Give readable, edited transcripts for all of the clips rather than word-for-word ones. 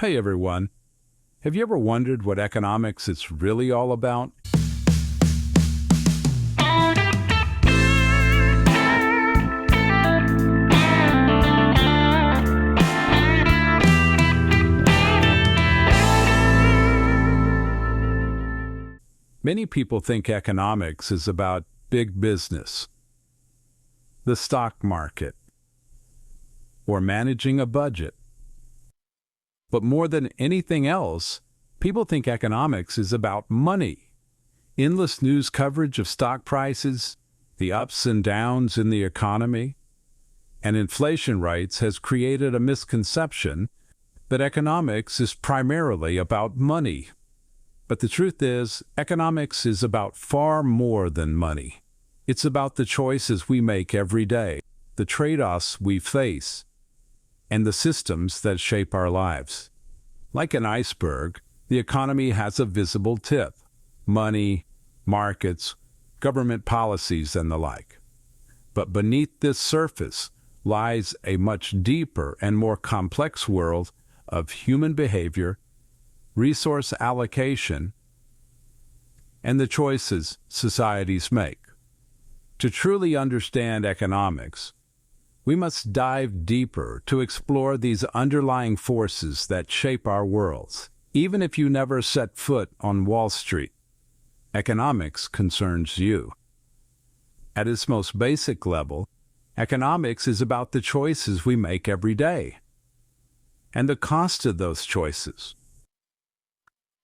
Hey everyone, have you ever wondered what economics is really all about? Many people think economics is about big business, the stock market, or managing a budget. But more than anything else, people think economics is about money. Endless news coverage of stock prices, the ups and downs in the economy, and inflation rates has created a misconception that economics is primarily about money. But the truth is, economics is about far more than money. It's about the choices we make every day, the trade-offs we face, and the systems that shape our lives. Like an iceberg, the economy has a visible tip: money, markets, government policies, and the like. But beneath this surface lies a much deeper and more complex world of human behavior, resource allocation, and the choices societies make. To truly understand economics, we must dive deeper to explore these underlying forces that shape our worlds. Even if you never set foot on Wall Street, economics concerns you. At its most basic level, economics is about the choices we make every day and the cost of those choices.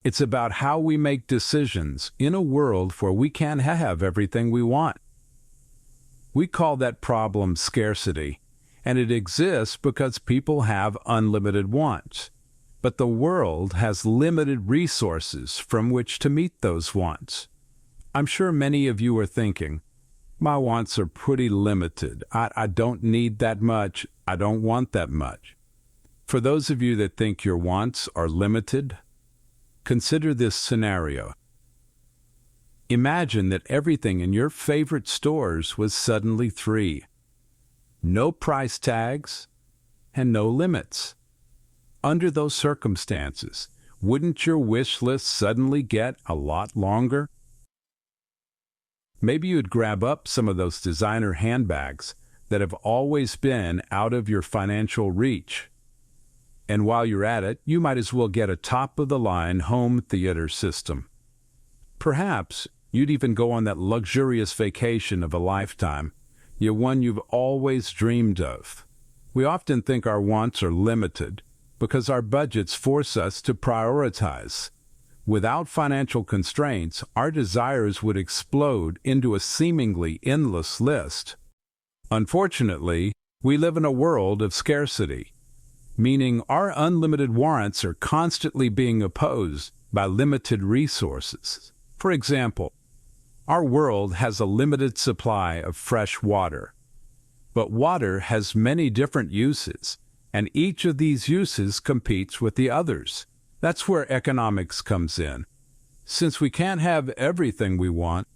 It's about how we make decisions in a world where we can't have everything we want. We call that problem scarcity, and it exists because people have unlimited wants. But the world has limited resources from which to meet those wants. I'm sure many of you are thinking, my wants are pretty limited. I don't need that much. I don't want that much. For those of you that think your wants are limited, consider this scenario. Imagine that everything in your favorite stores was suddenly free. No price tags and no limits. Under those circumstances, wouldn't your wish list suddenly get a lot longer? Maybe you'd grab up some of those designer handbags that have always been out of your financial reach. And while you're at it, you might as well get a top-of-the-line home theater system. Perhaps you'd even go on that luxurious vacation of a lifetime, yet one you've always dreamed of. We often think our wants are limited because our budgets force us to prioritize. Without financial constraints, our desires would explode into a seemingly endless list. Unfortunately, we live in a world of scarcity, meaning our unlimited wants are constantly being opposed by limited resources. For example, our world has a limited supply of fresh water, but water has many different uses, and each of these uses competes with the others. That's where economics comes in. Since we can't have everything we want,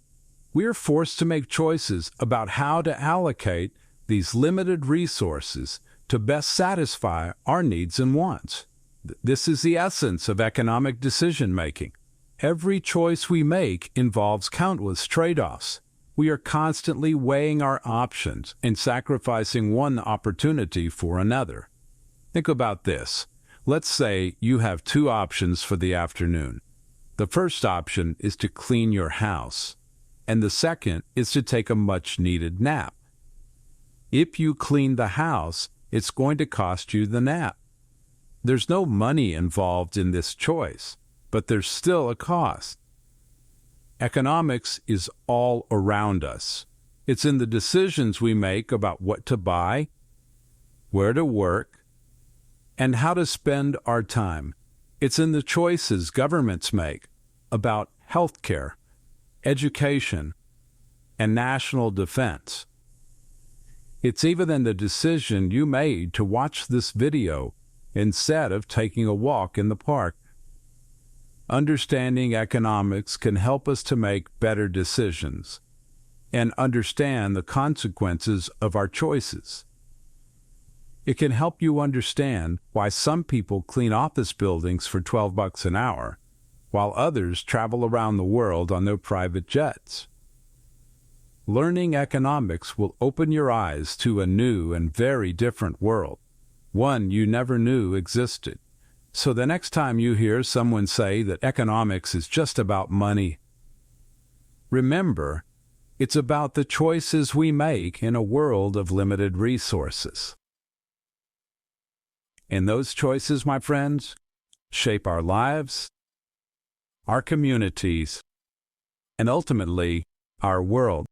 we are forced to make choices about how to allocate these limited resources to best satisfy our needs and wants. This is the essence of economic decision-making. Every choice we make involves countless trade-offs. We are constantly weighing our options and sacrificing one opportunity for another. Think about this. Let's say you have two options for the afternoon. The first option is to clean your house, and the second is to take a much-needed nap. If you clean the house, it's going to cost you the nap. There's no money involved in this choice, but there's still a cost. Economics is all around us. It's in the decisions we make about what to buy, where to work, and how to spend our time. It's in the choices governments make about healthcare, education, and national defense. It's even in the decision you made to watch this video instead of taking a walk in the park. Understanding economics can help us to make better decisions and understand the consequences of our choices. It can help you understand why some people clean office buildings for $12 an hour, while others travel around the world on their private jets. Learning economics will open your eyes to a new and very different world, one you never knew existed. So the next time you hear someone say that economics is just about money, remember, it's about the choices we make in a world of limited resources. And those choices, my friends, shape our lives, our communities, and ultimately, our world.